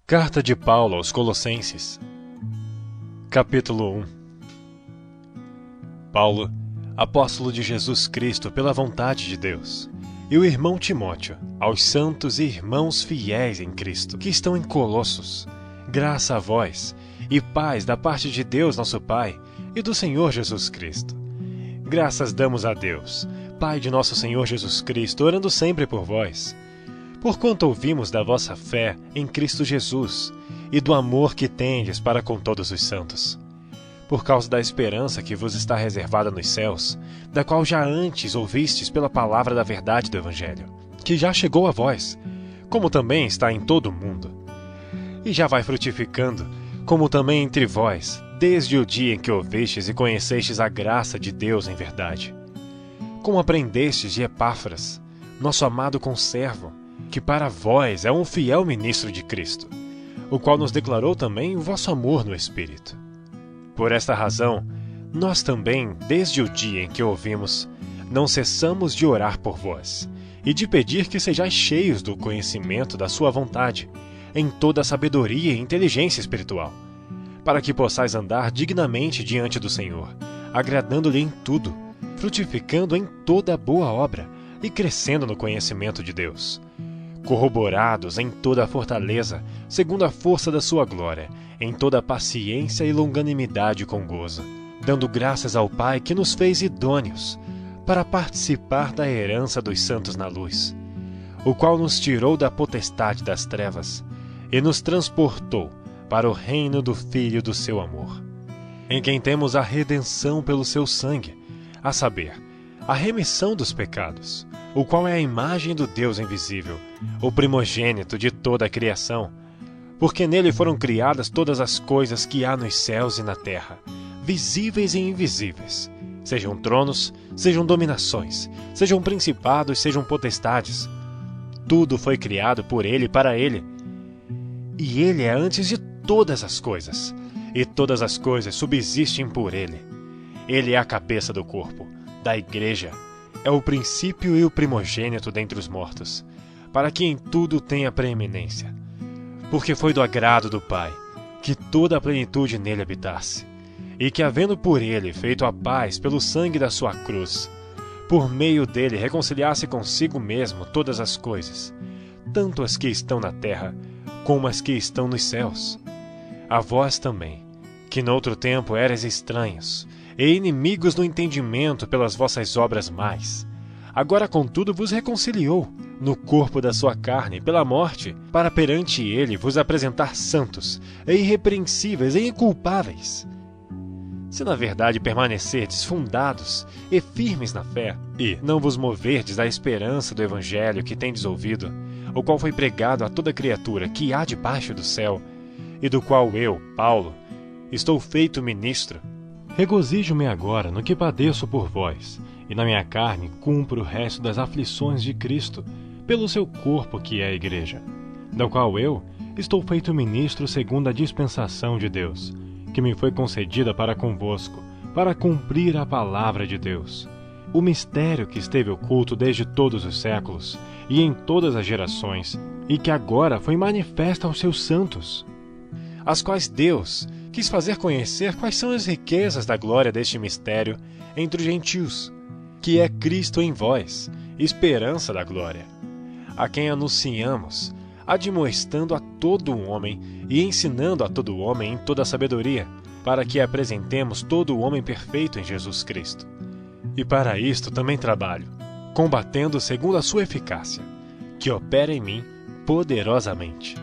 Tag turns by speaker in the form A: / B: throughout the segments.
A: Carta de Paulo aos Colossenses, capítulo 1. Paulo, apóstolo de Jesus Cristo pela vontade de Deus, e o irmão Timóteo, aos santos e irmãos fiéis em Cristo, que estão em Colossos, graça a vós, e paz da parte de Deus nosso Pai e do Senhor Jesus Cristo. Graças damos a Deus, Pai de nosso Senhor Jesus Cristo, orando sempre por vós, porquanto ouvimos da vossa fé em Cristo Jesus e do amor que tendes para com todos os santos, por causa da esperança que vos está reservada nos céus, da qual já antes ouvistes pela palavra da verdade do Evangelho, que já chegou a vós, como também está em todo o mundo, e já vai frutificando, como também entre vós, desde o dia em que ouvistes e conhecestes a graça de Deus em verdade. Como aprendestes de Epáfras, nosso amado conservo, que para vós é um fiel ministro de Cristo, o qual nos declarou também o vosso amor no Espírito. Por esta razão, nós também, desde o dia em que ouvimos, não cessamos de orar por vós, e de pedir que sejais cheios do conhecimento da sua vontade, em toda a sabedoria e inteligência espiritual, para que possais andar dignamente diante do Senhor, agradando-lhe em tudo, frutificando em toda boa obra e crescendo no conhecimento de Deus, corroborados em toda a fortaleza, segundo a força da sua glória, em toda a paciência e longanimidade com gozo, dando graças ao Pai que nos fez idôneos para participar da herança dos santos na luz, o qual nos tirou da potestade das trevas e nos transportou para o reino do Filho do seu amor, em quem temos a redenção pelo seu sangue, a saber, a remissão dos pecados, o qual é a imagem do Deus invisível, o primogênito de toda a criação, porque nele foram criadas todas as coisas que há nos céus e na terra, visíveis e invisíveis, sejam tronos, sejam dominações, sejam principados, sejam potestades. Tudo foi criado por ele e para ele, e ele é antes de todas as coisas, e todas as coisas subsistem por ele. Ele é a cabeça do corpo, da igreja, é o princípio e o primogênito dentre os mortos, para que em tudo tenha preeminência. Porque foi do agrado do Pai que toda a plenitude nele habitasse, e que, havendo por ele feito a paz pelo sangue da sua cruz, por meio dele reconciliasse consigo mesmo todas as coisas, tanto as que estão na terra como as que estão nos céus. A vós também, que noutro tempo erais estranhos e inimigos no entendimento pelas vossas obras más, agora contudo vos reconciliou no corpo da sua carne pela morte, para perante ele vos apresentar santos e irrepreensíveis e inculpáveis. Se na verdade permanecerdes fundados e firmes na fé, e não vos moverdes da esperança do Evangelho que tendes ouvido, o qual foi pregado a toda criatura que há debaixo do céu, e do qual eu, Paulo, estou feito ministro, regozijo-me agora no que padeço por vós, e na minha carne cumpro o resto das aflições de Cristo, pelo seu corpo que é a igreja, da qual eu estou feito ministro segundo a dispensação de Deus, que me foi concedida para convosco, para cumprir a palavra de Deus, o mistério que esteve oculto desde todos os séculos, e em todas as gerações, e que agora foi manifesto aos seus santos, as quais Deus quis fazer conhecer quais são as riquezas da glória deste mistério entre os gentios, que é Cristo em vós, esperança da glória, a quem anunciamos, admoestando a todo o homem e ensinando a todo o homem em toda a sabedoria, para que apresentemos todo o homem perfeito em Jesus Cristo. E para isto também trabalho, combatendo segundo a sua eficácia, que opera em mim poderosamente.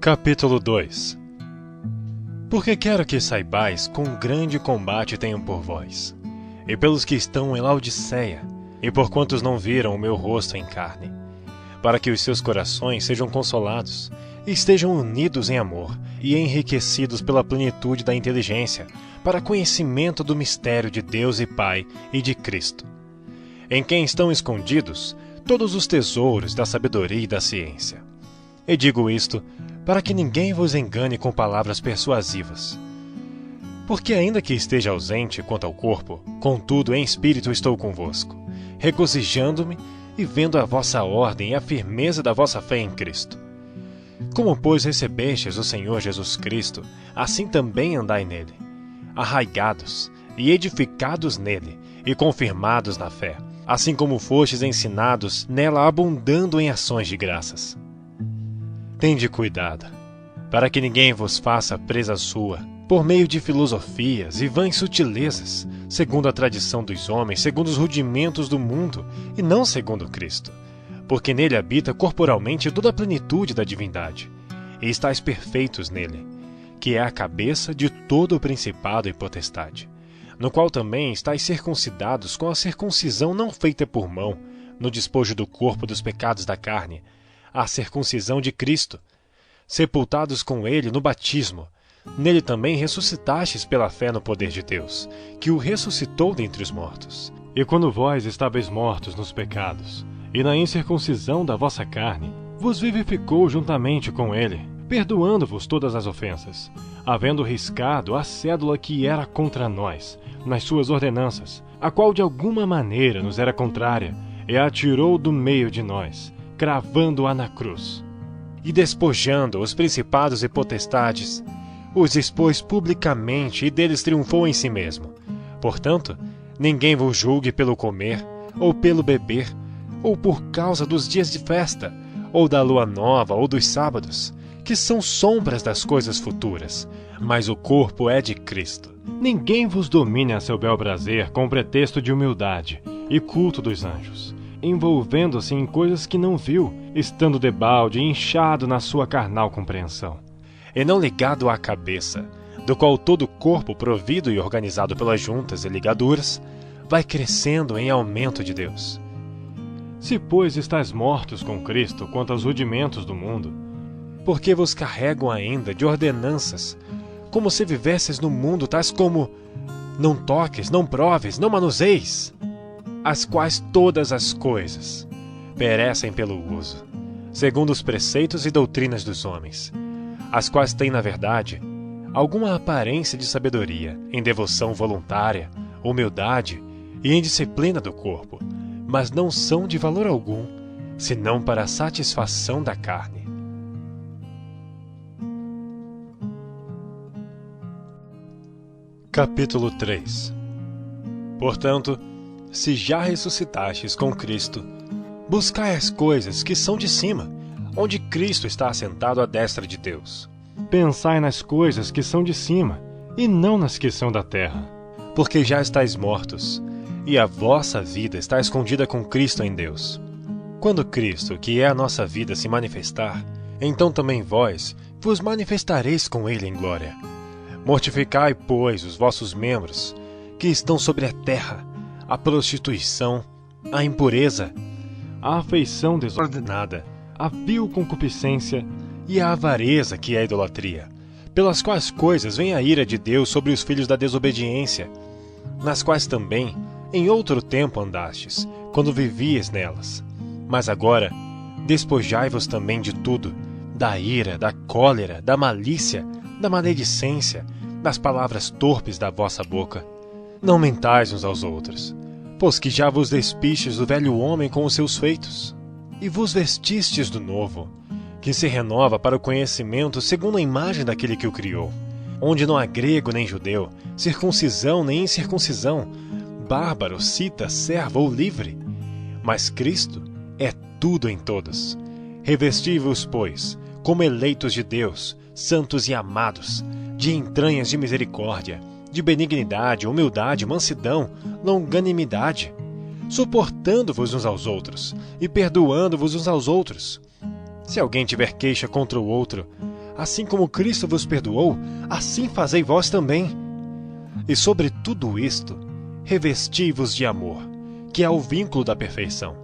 A: Capítulo 2. Porque quero que saibais quão grande combate tenho por vós, e pelos que estão em Laodiceia, e por quantos não viram o meu rosto em carne, para que os seus corações sejam consolados, e estejam unidos em amor, e enriquecidos pela plenitude da inteligência, para conhecimento do mistério de Deus e Pai e de Cristo, em quem estão escondidos todos os tesouros da sabedoria e da ciência. E digo isto para que ninguém vos engane com palavras persuasivas. Porque ainda que esteja ausente quanto ao corpo, contudo em espírito estou convosco, regozijando-me e vendo a vossa ordem e a firmeza da vossa fé em Cristo. Como, pois, recebestes o Senhor Jesus Cristo, assim também andai nele, arraigados e edificados nele, e confirmados na fé, assim como fostes ensinados nela, abundando em ações de graças. Tende cuidado, para que ninguém vos faça presa sua, por meio de filosofias e vãs sutilezas, segundo a tradição dos homens, segundo os rudimentos do mundo, e não segundo Cristo, porque nele habita corporalmente toda a plenitude da divindade, e estáis perfeitos nele, que é a cabeça de todo o principado e potestade, no qual também estáis circuncidados com a circuncisão não feita por mão, no despojo do corpo dos pecados da carne, a circuncisão de Cristo, sepultados com ele no batismo. Nele também ressuscitastes pela fé no poder de Deus, que o ressuscitou dentre os mortos. E quando vós estáveis mortos nos pecados, e na incircuncisão da vossa carne, vos vivificou juntamente com ele, perdoando-vos todas as ofensas, havendo riscado a cédula que era contra nós, nas suas ordenanças, a qual de alguma maneira nos era contrária, e a atirou do meio de nós, cravando-a na cruz. E despojando os principados e potestades, os expôs publicamente e deles triunfou em si mesmo. Portanto, ninguém vos julgue pelo comer, ou pelo beber, ou por causa dos dias de festa, ou da lua nova, ou dos sábados, que são sombras das coisas futuras, mas o corpo é de Cristo. Ninguém vos domine a seu bel prazer com pretexto de humildade e culto dos anjos, envolvendo-se em coisas que não viu, estando debalde e inchado na sua carnal compreensão, e não ligado à cabeça, do qual todo o corpo, provido e organizado pelas juntas e ligaduras, vai crescendo em aumento de Deus. Se, pois, estáis mortos com Cristo quanto aos rudimentos do mundo, por que vos carregam ainda de ordenanças, como se vivesses no mundo, tais como: não toques, não proves, não manuseis, as quais todas as coisas perecem pelo uso, segundo os preceitos e doutrinas dos homens, as quais têm, na verdade, alguma aparência de sabedoria, em devoção voluntária, humildade e em disciplina do corpo, mas não são de valor algum, senão para a satisfação da carne. Capítulo 3. Portanto, se já ressuscitastes com Cristo, buscai as coisas que são de cima, onde Cristo está assentado à destra de Deus. Pensai nas coisas que são de cima, e não nas que são da terra. Porque já estáis mortos, e a vossa vida está escondida com Cristo em Deus. Quando Cristo, que é a nossa vida, se manifestar, então também vós vos manifestareis com ele em glória. Mortificai, pois, os vossos membros, que estão sobre a terra, a prostituição, a impureza, a afeição desordenada, a vil concupiscência e a avareza, que é a idolatria, pelas quais coisas vem a ira de Deus sobre os filhos da desobediência, nas quais também, em outro tempo andastes, quando vivíeis nelas. Mas agora, despojai-vos também de tudo, da ira, da cólera, da malícia, da maledicência, das palavras torpes da vossa boca. Não mentais uns aos outros, pois que já vos despistes do velho homem com os seus feitos, e vos vestistes do novo, que se renova para o conhecimento segundo a imagem daquele que o criou, onde não há grego nem judeu, circuncisão nem incircuncisão, bárbaro, cita, servo ou livre, mas Cristo é tudo em todos. Revesti-vos, pois, como eleitos de Deus, santos e amados, de entranhas de misericórdia, de benignidade, humildade, mansidão, longanimidade, suportando-vos uns aos outros e perdoando-vos uns aos outros. Se alguém tiver queixa contra o outro, assim como Cristo vos perdoou, assim fazei vós também. E sobre tudo isto, revesti-vos de amor, que é o vínculo da perfeição.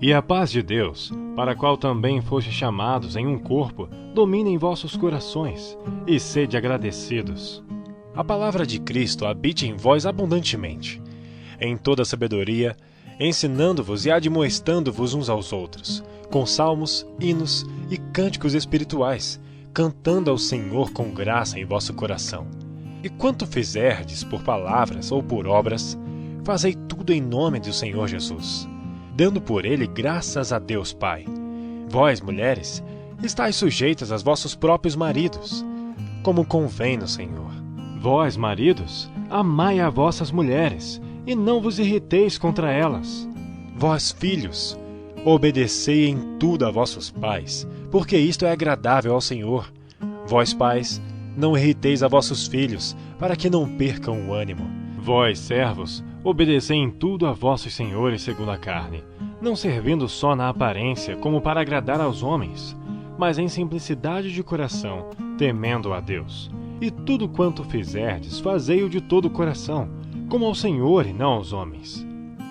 A: E a paz de Deus, para a qual também fostes chamados em um corpo, domine em vossos corações, e sede agradecidos. A palavra de Cristo habite em vós abundantemente, em toda sabedoria, ensinando-vos e admoestando-vos uns aos outros, com salmos, hinos e cânticos espirituais, cantando ao Senhor com graça em vosso coração. E quanto fizerdes por palavras ou por obras, fazei tudo em nome do Senhor Jesus, dando por ele graças a Deus Pai. Vós, mulheres, estáis sujeitas aos vossos próprios maridos, como convém no Senhor.
B: Vós, maridos, amai a vossas mulheres, e não vos irriteis contra elas.
A: Vós, filhos, obedecei em tudo a vossos pais, porque isto é agradável ao Senhor. Vós, pais, não irriteis a vossos filhos, para que não percam o ânimo.
B: Vós, servos, obedecei em tudo a vossos senhores segundo a carne, não servindo só na aparência como para agradar aos homens, mas em simplicidade de coração, temendo a Deus. E tudo quanto fizerdes, fazei-o de todo o coração, como ao Senhor e não aos homens.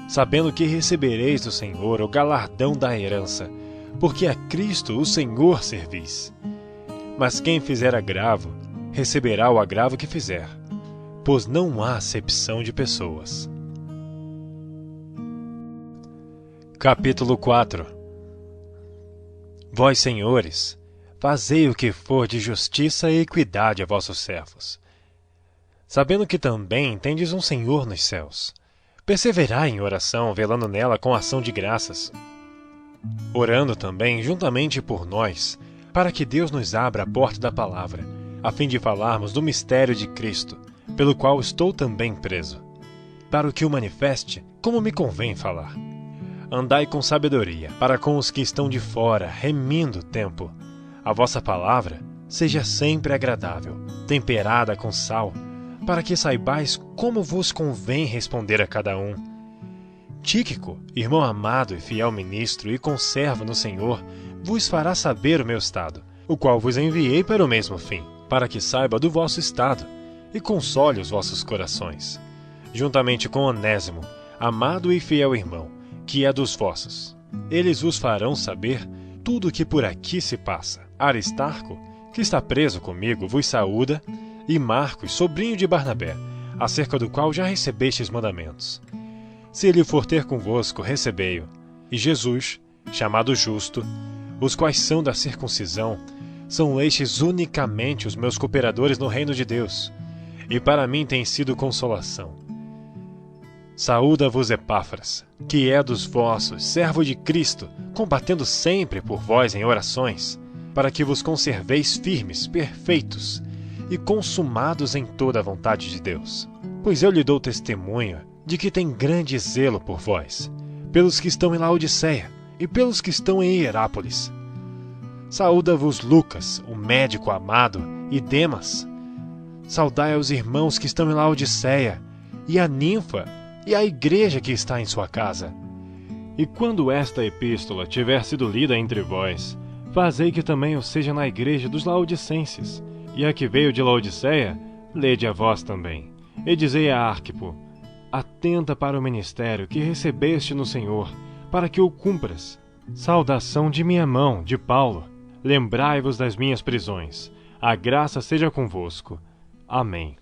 A: Sabendo que recebereis do Senhor o galardão da herança, porque a Cristo o Senhor servis. Mas quem fizer agravo, receberá o agravo que fizer, pois não há acepção de pessoas. Capítulo 4. Vós, senhores, fazei o que for de justiça e equidade a vossos servos, sabendo que também tendes um Senhor nos céus. Perseverai em oração, velando nela com ação de graças, orando também juntamente por nós, para que Deus nos abra a porta da palavra, a fim de falarmos do mistério de Cristo, pelo qual estou também preso, para o que o manifeste, como me convém falar. Andai com sabedoria, para com os que estão de fora, remindo o tempo. A vossa palavra seja sempre agradável, temperada com sal, para que saibais como vos convém responder a cada um. Tíquico, irmão amado e fiel ministro e conservo no Senhor, vos fará saber o meu estado, o qual vos enviei para o mesmo fim, para que saiba do vosso estado e console os vossos corações, juntamente com Onésimo, amado e fiel irmão, que é dos vossos. Eles vos farão saber tudo o que por aqui se passa. Aristarco, que está preso comigo, vos saúda, e Marcos, sobrinho de Barnabé, acerca do qual já recebestes mandamentos. Se ele for ter convosco, recebei-o. E Jesus, chamado Justo, os quais são da circuncisão, são estes unicamente os meus cooperadores no reino de Deus, e para mim tem sido consolação. Saúda-vos Epáfras, que é dos vossos, servo de Cristo, combatendo sempre por vós em orações, para que vos conserveis firmes, perfeitos e consumados em toda a vontade de Deus. Pois eu lhe dou testemunho de que tem grande zelo por vós, pelos que estão em Laodiceia e pelos que estão em Hierápolis. Saúda-vos Lucas, o médico amado, e Demas. Saudai aos irmãos que estão em Laodiceia, e a Ninfa, e a igreja que está em sua casa.
B: E quando esta epístola tiver sido lida entre vós, fazei que também o seja na igreja dos laodicenses, e a que veio de Laodiceia, lede a vós também. E dizei a Arquipo: atenta para o ministério que recebeste no Senhor, para que o cumpras. Saudação de minha mão, de Paulo. Lembrai-vos das minhas prisões. A graça seja convosco. Amém.